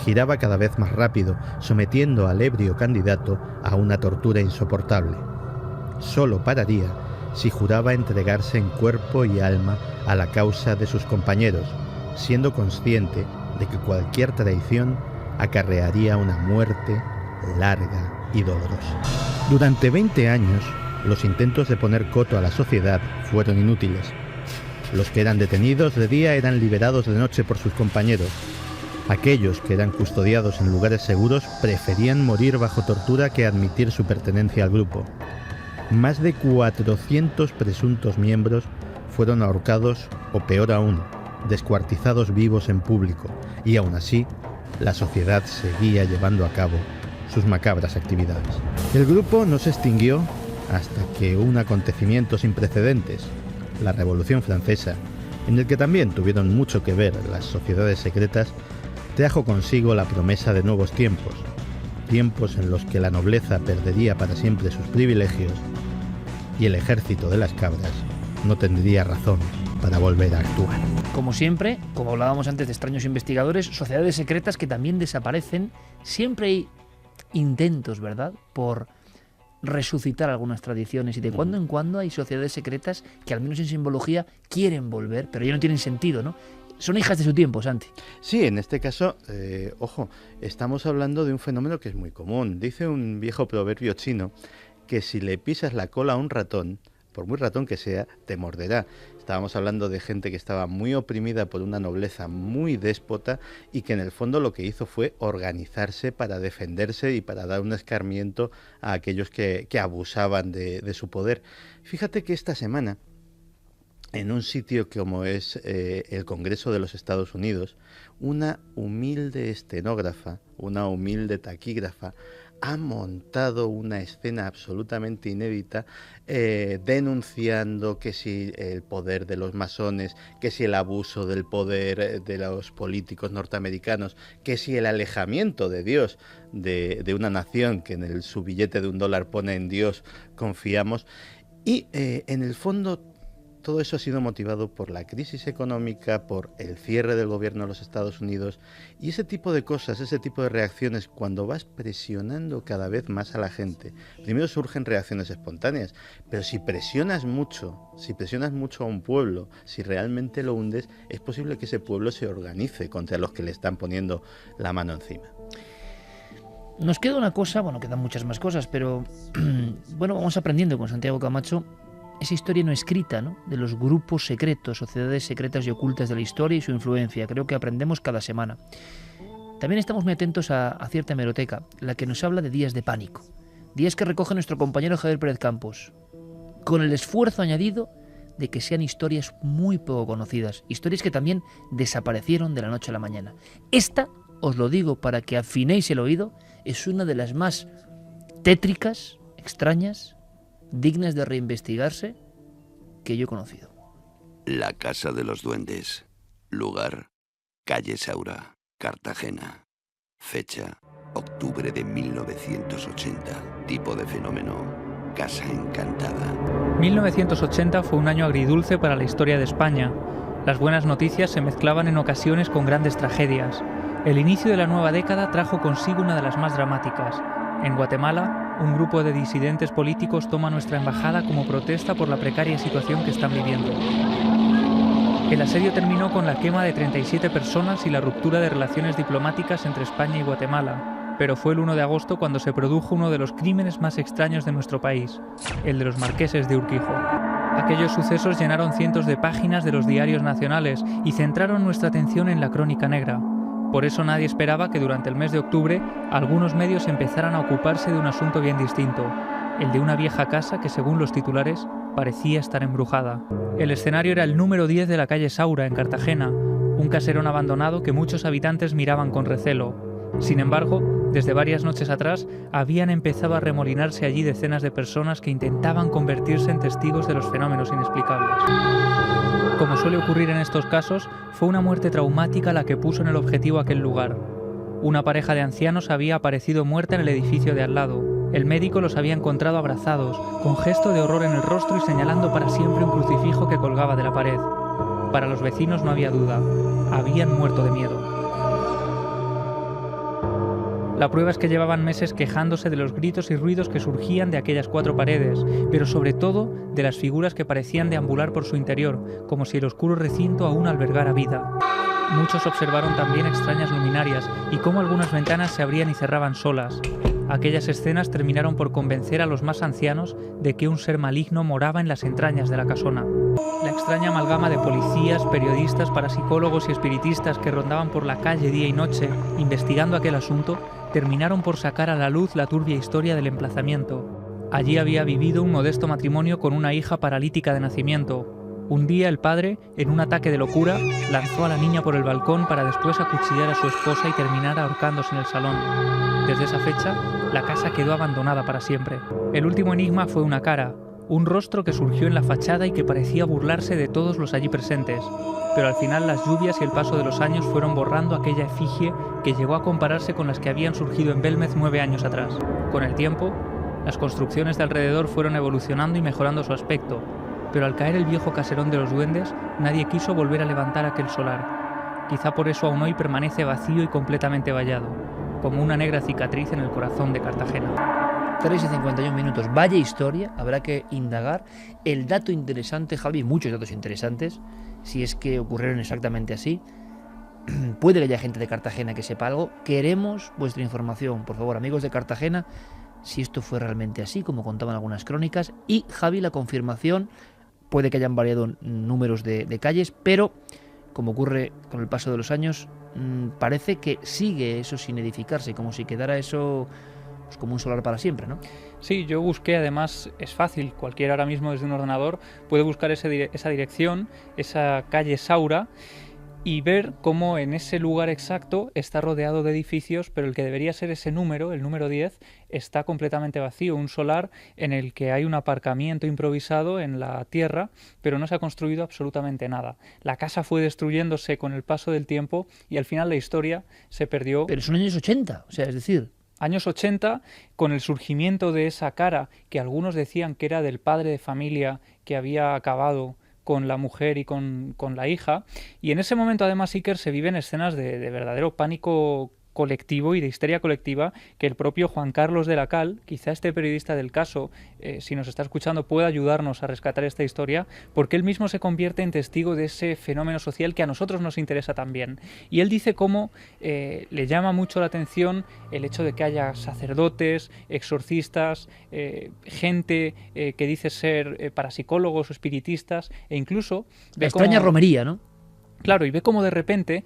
K: giraba cada vez más rápido, sometiendo al ebrio candidato a una tortura insoportable. Solo pararía si juraba entregarse en cuerpo y alma a la causa de sus compañeros, siendo consciente de que cualquier traición acarrearía una muerte larga y dolorosa. Durante 20 años, los intentos de poner coto a la sociedad fueron inútiles. Los que eran detenidos de día eran liberados de noche por sus compañeros. Aquellos que eran custodiados en lugares seguros preferían morir bajo tortura que admitir su pertenencia al grupo. Más de 400 presuntos miembros fueron ahorcados o, peor aún, descuartizados vivos en público, y aún así, la sociedad seguía llevando a cabo sus macabras actividades. El grupo no se extinguió hasta que un acontecimiento sin precedentes, la Revolución Francesa, en el que también tuvieron mucho que ver las sociedades secretas, trajo consigo la promesa de nuevos tiempos, tiempos en los que la nobleza perdería para siempre sus privilegios y el ejército de las cabras no tendría razón para volver a actuar.
B: Como siempre, como hablábamos antes de extraños investigadores, sociedades secretas que también desaparecen, siempre hay intentos, ¿verdad?, por resucitar algunas tradiciones, y de cuando en cuando hay sociedades secretas que, al menos en simbología, quieren volver, pero ya no tienen sentido, ¿no? Son hijas de su tiempo, Santi.
K: Sí, en este caso, ojo, estamos hablando de un fenómeno que es muy común. Dice un viejo proverbio chino que si le pisas la cola a un ratón, por muy ratón que sea, te morderá. Estábamos hablando de gente que estaba muy oprimida por una nobleza muy déspota y que en el fondo lo que hizo fue organizarse para defenderse y para dar un escarmiento a aquellos que abusaban de su poder. Fíjate que esta semana, en un sitio como es el Congreso de los Estados Unidos, una humilde estenógrafa, una humilde taquígrafa, ha montado una escena absolutamente inédita, denunciando que si el poder de los masones, que si el abuso del poder de los políticos norteamericanos, que si el alejamiento de Dios de una nación que en su billete de $1 pone en Dios confiamos. Y en el fondo todo eso ha sido motivado por la crisis económica, por el cierre del gobierno de los Estados Unidos, y ese tipo de cosas, ese tipo de reacciones, cuando vas presionando cada vez más a la gente, primero surgen reacciones espontáneas, pero si presionas mucho a un pueblo, si realmente lo hundes, es posible que ese pueblo se organice contra los que le están poniendo la mano encima.
B: Nos queda una cosa, bueno, quedan muchas más cosas, pero bueno, vamos aprendiendo con Santiago Camacho esa historia no escrita, ¿no?, de los grupos secretos, sociedades secretas y ocultas de la historia y su influencia. Creo que aprendemos cada semana. También estamos muy atentos a cierta hemeroteca, la que nos habla de días de pánico, días que recoge nuestro compañero Javier Pérez Campos, con el esfuerzo añadido de que sean historias muy poco conocidas, historias que también desaparecieron de la noche a la mañana. Esta, os lo digo para que afinéis el oído, es una de las más tétricas, extrañas, dignas de reinvestigarse que yo he conocido.
M: La Casa de los Duendes. Lugar: calle Saura, Cartagena. Fecha: octubre de 1980. Tipo de fenómeno: casa encantada.
L: 1980 fue un año agridulce para la historia de España. Las buenas noticias se mezclaban en ocasiones con grandes tragedias. El inicio de la nueva década trajo consigo una de las más dramáticas. En Guatemala, un grupo de disidentes políticos toma nuestra embajada como protesta por la precaria situación que están viviendo. El asedio terminó con la quema de 37 personas y la ruptura de relaciones diplomáticas entre España y Guatemala, pero fue el 1 de agosto cuando se produjo uno de los crímenes más extraños de nuestro país, el de los marqueses de Urquijo. Aquellos sucesos llenaron cientos de páginas de los diarios nacionales y centraron nuestra atención en la crónica negra. Por eso nadie esperaba que durante el mes de octubre algunos medios empezaran a ocuparse de un asunto bien distinto, el de una vieja casa que, según los titulares, parecía estar embrujada. El escenario era el número 10 de la calle Saura, en Cartagena, un caserón abandonado que muchos habitantes miraban con recelo. Sin embargo, desde varias noches atrás, habían empezado a remolinarse allí decenas de personas que intentaban convertirse en testigos de los fenómenos inexplicables. Como suele ocurrir en estos casos, fue una muerte traumática la que puso en el objetivo aquel lugar. Una pareja de ancianos había aparecido muerta en el edificio de al lado. El médico los había encontrado abrazados, con gesto de horror en el rostro y señalando para siempre un crucifijo que colgaba de la pared. Para los vecinos no había duda, habían muerto de miedo. La prueba es que llevaban meses quejándose de los gritos y ruidos que surgían de aquellas 4 paredes, pero sobre todo de las figuras que parecían deambular por su interior, como si el oscuro recinto aún albergara vida. Muchos observaron también extrañas luminarias y cómo algunas ventanas se abrían y cerraban solas. Aquellas escenas terminaron por convencer a los más ancianos de que un ser maligno moraba en las entrañas de la casona. La extraña amalgama de policías, periodistas, parapsicólogos y espiritistas que rondaban por la calle día y noche investigando aquel asunto terminaron por sacar a la luz la turbia historia del emplazamiento. Allí había vivido un modesto matrimonio con una hija paralítica de nacimiento. Un día el padre, en un ataque de locura, lanzó a la niña por el balcón para después acuchillar a su esposa y terminar ahorcándose en el salón. Desde esa fecha, la casa quedó abandonada para siempre. El último enigma fue una cara, un rostro que surgió en la fachada y que parecía burlarse de todos los allí presentes. Pero al final las lluvias y el paso de los años fueron borrando aquella efigie que llegó a compararse con las que habían surgido en Belmez 9 años atrás. Con el tiempo, las construcciones de alrededor fueron evolucionando y mejorando su aspecto, pero al caer el viejo caserón de los duendes, nadie quiso volver a levantar aquel solar. Quizá por eso aún hoy permanece vacío y completamente vallado, como una negra cicatriz en el corazón de Cartagena.
B: 3 y 51 minutos. Vaya historia, habrá que indagar. El dato interesante, Javi, muchos datos interesantes, si es que ocurrieron exactamente así. Puede que haya gente de Cartagena que sepa algo. Queremos vuestra información, por favor, amigos de Cartagena, si esto fue realmente así, como contaban algunas crónicas. Y, Javi, la confirmación, puede que hayan variado números de calles, pero, como ocurre con el paso de los años, parece que sigue eso sin edificarse, como si quedara eso pues como un solar para siempre, ¿no?
L: Sí, yo busqué, además es fácil, cualquiera ahora mismo desde un ordenador puede buscar esa dirección, esa calle Saura, y ver cómo en ese lugar exacto está rodeado de edificios, pero el que debería ser ese número, el número 10, está completamente vacío, un solar en el que hay un aparcamiento improvisado en la tierra, pero no se ha construido absolutamente nada. La casa fue destruyéndose con el paso del tiempo y al final la historia se perdió.
B: Pero son años 80, o sea, es decir...
L: Años 80, con el surgimiento de esa cara que algunos decían que era del padre de familia que había acabado con la mujer y con la hija, y en ese momento además, Iker, se viven escenas de verdadero pánico colectivo y de histeria colectiva que el propio Juan Carlos de la Cal, quizá este periodista del caso, si nos está escuchando, pueda ayudarnos a rescatar esta historia, porque él mismo se convierte en testigo de ese fenómeno social que a nosotros nos interesa también. Y él dice cómo le llama mucho la atención el hecho de que haya sacerdotes, exorcistas, gente que dice ser parapsicólogos o espiritistas, e incluso...
B: La extraña romería, ¿no?
L: Claro, y ve cómo de repente,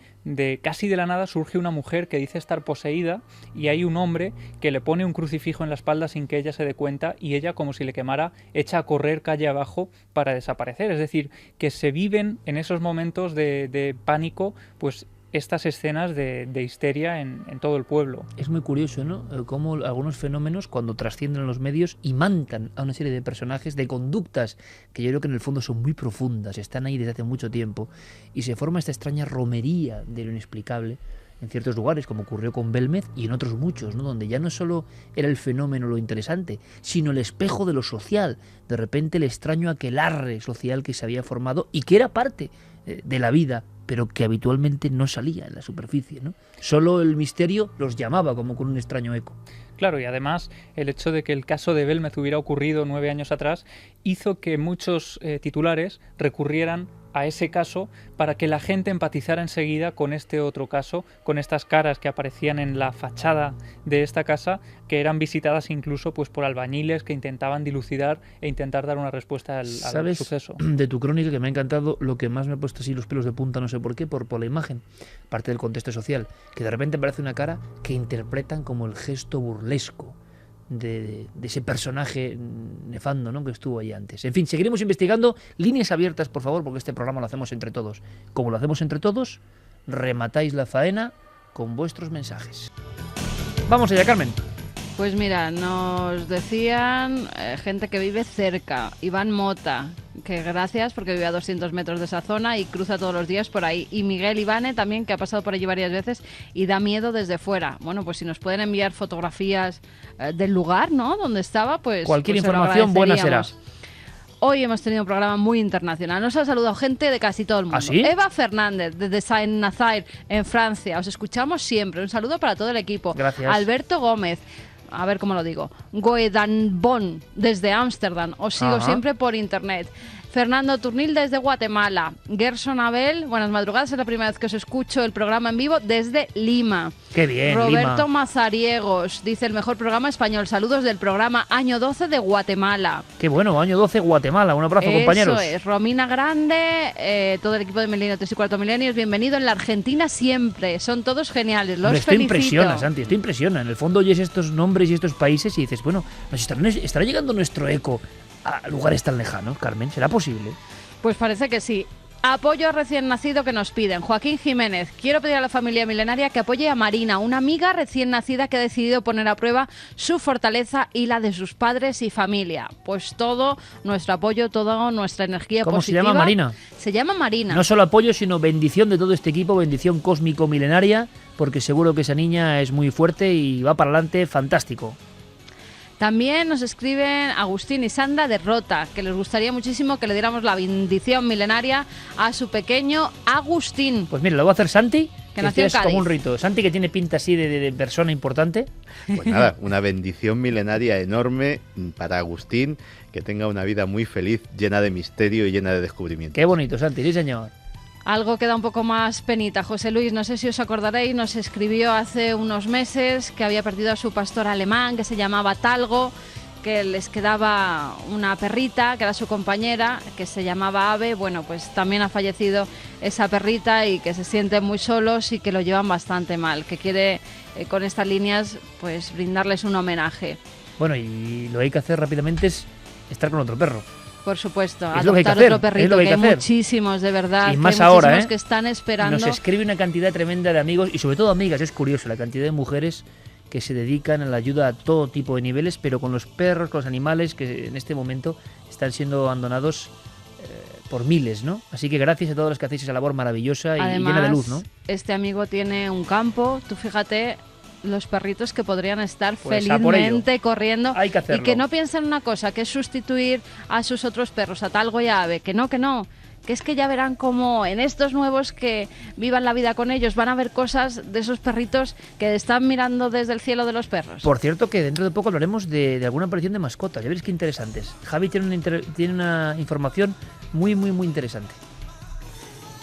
L: casi de la nada, surge una mujer que dice estar poseída y hay un hombre que le pone un crucifijo en la espalda sin que ella se dé cuenta y ella, como si le quemara, echa a correr calle abajo para desaparecer. Es decir, que se viven en esos momentos de pánico, pues estas escenas de histeria en todo el pueblo.
B: Es muy curioso, ¿no? Cómo algunos fenómenos, cuando trascienden a los medios, imantan a una serie de personajes, de conductas que yo creo que en el fondo son muy profundas, están ahí desde hace mucho tiempo, y se forma esta extraña romería de lo inexplicable en ciertos lugares, como ocurrió con Belmez y en otros muchos, ¿no? Donde ya no solo era el fenómeno lo interesante, sino el espejo de lo social, de repente el extraño aquelarre social que se había formado y que era parte de la vida, pero que habitualmente no salía en la superficie, ¿no? Solo el misterio los llamaba como con un extraño eco.
L: Claro, y además el hecho de que el caso de Belmez hubiera ocurrido 9 años atrás hizo que muchos titulares recurrieran a ese caso para que la gente empatizara enseguida con este otro caso, con estas caras que aparecían en la fachada de esta casa, que eran visitadas incluso pues por albañiles que intentaban dilucidar e intentar dar una respuesta al suceso.
B: De tu crónica, que me ha encantado, lo que más me ha puesto así los pelos de punta, no sé por qué, por la imagen, parte del contexto social, que de repente aparece una cara que interpretan como el gesto burlesco de ese personaje nefando, ¿no?, que estuvo ahí antes. En fin, seguiremos investigando. Líneas abiertas, por favor, porque este programa lo hacemos entre todos. Como lo hacemos entre todos, rematáis la faena con vuestros mensajes. Vamos allá, Carmen.
D: Pues mira, nos decían gente que vive cerca, Iván Mota, que gracias porque vive a 200 metros de esa zona y cruza todos los días por ahí. Y Miguel Ivane también, que ha pasado por allí varias veces y da miedo desde fuera. Bueno, pues si nos pueden enviar fotografías del lugar, ¿no?, donde estaba, pues
B: cualquier
D: pues
B: información buena será.
D: Hoy hemos tenido un programa muy internacional. Nos ha saludado gente de casi todo el mundo.
B: ¿Ah, sí?
D: Eva Fernández, desde Saint-Nazaire, en Francia. Os escuchamos siempre. Un saludo para todo el equipo.
B: Gracias.
D: Alberto Gómez. A ver cómo lo digo. Goedanbon, desde Ámsterdam. Os sigo siempre por internet. Fernando Turnil desde Guatemala. Gerson Abel, buenas madrugadas, es la primera vez que os escucho el programa en vivo desde Lima.
B: ¡Qué bien,
D: Roberto
B: Lima!
D: Mazariegos dice el mejor programa español. Saludos del programa Año 12 de Guatemala.
B: ¡Qué bueno! Año 12, Guatemala. Un abrazo, compañeros.
D: Eso es. Romina Grande, todo el equipo de Milenio 3 y Cuarto Milenios, bienvenido en la Argentina siempre. Son todos geniales, los
B: esto
D: felicito.
B: Impresiona, Santi, esto impresiona. En el fondo oyes estos nombres y estos países y dices, bueno, ¿nos estará llegando nuestro eco a lugares tan lejanos, Carmen? ¿Será posible?
D: Pues parece que sí. Apoyo a recién nacido que nos piden. Joaquín Jiménez, quiero pedir a la familia milenaria que apoye a Marina, una amiga recién nacida que ha decidido poner a prueba su fortaleza y la de sus padres y familia. Pues todo nuestro apoyo, toda nuestra energía
B: ¿Cómo
D: positiva.
B: se llama Marina?
D: Se llama Marina.
B: No solo apoyo, sino bendición de todo este equipo, bendición cósmico-milenaria, porque seguro que esa niña es muy fuerte y va para adelante, fantástico.
D: También nos escriben Agustín y Sandra de Rota, que les gustaría muchísimo que le diéramos la bendición milenaria a su pequeño Agustín.
B: Pues mira, lo va a hacer Santi,
D: que nació en
B: es
D: Cádiz.
B: como un rito. Santi, que tiene pinta así de persona importante.
K: Pues nada, una bendición milenaria enorme para Agustín, que tenga una vida muy feliz, llena de misterio y llena de descubrimiento.
B: Qué bonito, Santi, sí señor.
D: Algo que da un poco más penita. José Luis, no sé si os acordaréis, nos escribió hace unos meses que había perdido a su pastor alemán, que se llamaba Talgo, que les quedaba una perrita, que era su compañera, que se llamaba Ave. Bueno, pues también ha fallecido esa perrita y que se sienten muy solos y que lo llevan bastante mal, que quiere con estas líneas pues brindarles un homenaje.
B: Bueno, y lo que hay que hacer rápidamente es estar con otro perro.
D: Por supuesto,
B: es lo que hay que
D: adoptar
B: hacer,
D: otro perrito,
B: que hay
D: muchísimos, de verdad.
B: Y más
D: hay
B: ahora,
D: muchísimos que están esperando.
B: Nos escribe una cantidad tremenda de amigos y sobre todo amigas. Es curioso la cantidad de mujeres que se dedican a la ayuda a todo tipo de niveles, pero con los perros, con los animales que en este momento están siendo abandonados por miles, ¿no? Así que gracias a todos los que hacéis esa labor maravillosa y
D: además,
B: llena de luz, ¿no?
D: Este amigo tiene un campo, tú fíjate los perritos que podrían estar
B: pues
D: felizmente corriendo.
B: Hay que hacerlo.
D: Y que no piensen una cosa, que es sustituir a sus otros perros, a Talgo y a Ave, que no, que es que ya verán como en estos nuevos que vivan la vida con ellos van a ver cosas de esos perritos que están mirando desde el cielo de los perros.
B: Por cierto, que dentro de poco hablaremos de alguna aparición de mascotas, ya veréis qué interesantes. Javi tiene una información muy, muy, muy interesante.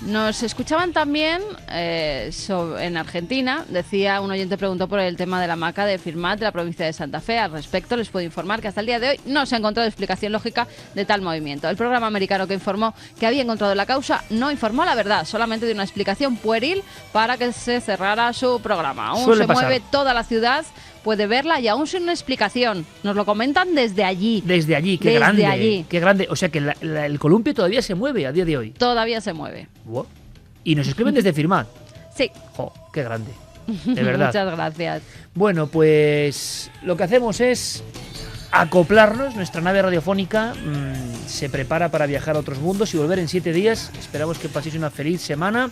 D: Nos escuchaban también en Argentina, decía un oyente, preguntó por el tema de la hamaca de Firmat de la provincia de Santa Fe. Al respecto les puedo informar que hasta el día de hoy no se ha encontrado explicación lógica de tal movimiento. El programa americano que informó que había encontrado la causa no informó la verdad, solamente dio una explicación pueril para que se cerrara su programa. Aún
B: Suele
D: se
B: pasar.
D: mueve toda la ciudad, puede verla y aún sin una explicación. Nos lo comentan desde allí.
B: Desde allí, qué
D: Desde
B: grande.
D: allí.
B: Qué grande. O sea que el columpio todavía se mueve a día de hoy.
D: Todavía se mueve.
B: Wow. Y nos escriben desde Firmat.
D: Sí.
B: Jo, qué grande. De verdad.
D: Muchas gracias.
B: Bueno, pues lo que hacemos es acoplarnos. Nuestra nave radiofónica se prepara para viajar a otros mundos y volver en 7 días. Esperamos que paséis una feliz semana.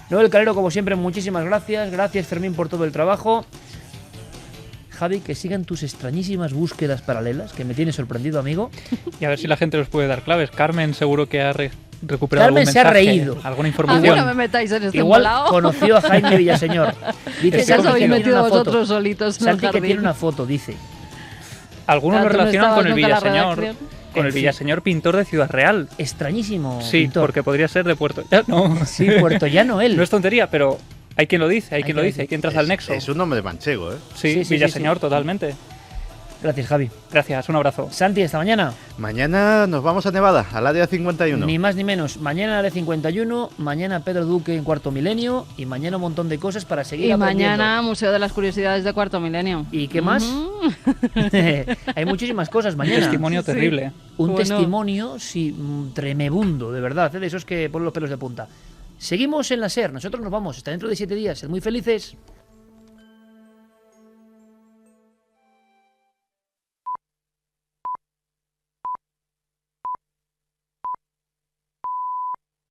B: Noel Calero, como siempre, muchísimas gracias. Gracias, Fermín, por todo el trabajo. Javi, que sigan tus extrañísimas búsquedas paralelas, que me tiene sorprendido, amigo.
L: Y a ver si la gente nos puede dar claves. Carmen seguro que ha recuperado
B: Carmen
L: algún
B: se ha
L: mensaje,
B: reído.
L: alguna
D: A
L: información.
D: mí no me metáis en este
B: Igual
D: embolado.
B: conoció a Jaime Villaseñor. Dice
D: Que ya os
B: Santi
D: habéis
B: tiene
D: metido
B: una foto.
D: vosotros solitos en el
B: Santi, que
D: jardín.
B: tiene una foto, dice.
L: Algunos lo
D: Claro, tú no
L: relacionan con
D: estabas
L: el
D: nunca en la
L: Villaseñor.
D: redacción.
L: con el Villaseñor pintor de Ciudad Real.
B: Extrañísimo.
L: Sí,
B: pintor.
L: porque podría ser de Puerto Llano.
B: Sí, Puerto Llano él.
L: No es tontería, pero hay quien lo dice, hay quien traza el nexo.
K: Es un nombre manchego, ¿eh?
L: Sí, Villaseñor, totalmente.
B: Gracias, Javi.
L: Gracias, un abrazo.
B: Santi, hasta mañana.
K: Mañana nos vamos a Nevada, al área 51.
B: Ni más ni menos. Mañana área 51, mañana Pedro Duque en Cuarto Milenio y mañana un montón de cosas para seguir aprendiendo.
D: Mañana Museo de las Curiosidades de Cuarto Milenio.
B: ¿Y qué más? Hay muchísimas cosas mañana.
L: Un testimonio terrible.
B: Un testimonio, sí, tremebundo, de verdad, de esos que ponen los pelos de punta. Seguimos en la SER, nosotros nos vamos, hasta dentro de 7 días. Sed muy felices.